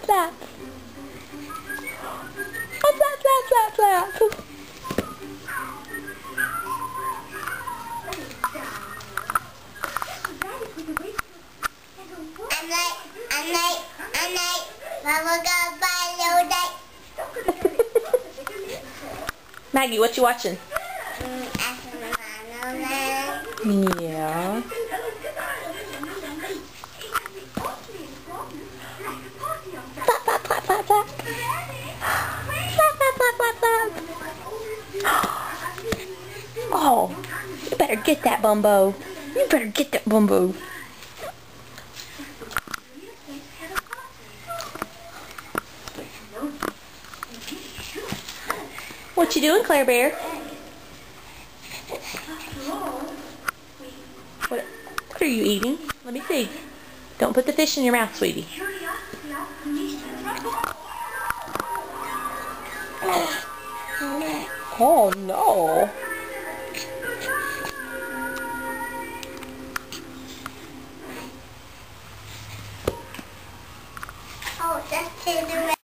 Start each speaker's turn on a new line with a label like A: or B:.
A: slap. Oh, slap, slap, slap, slap. Maggie, what you watching? Yeah. Flap, flap, flap, flap, flap. Flap, flap, flap, flap, flap. Oh, you better get that, Bumbo. You better get that, Bumbo. What you doing, Claire Bear? What are you eating? Let me see. Don't put the fish in your mouth, sweetie. Oh no.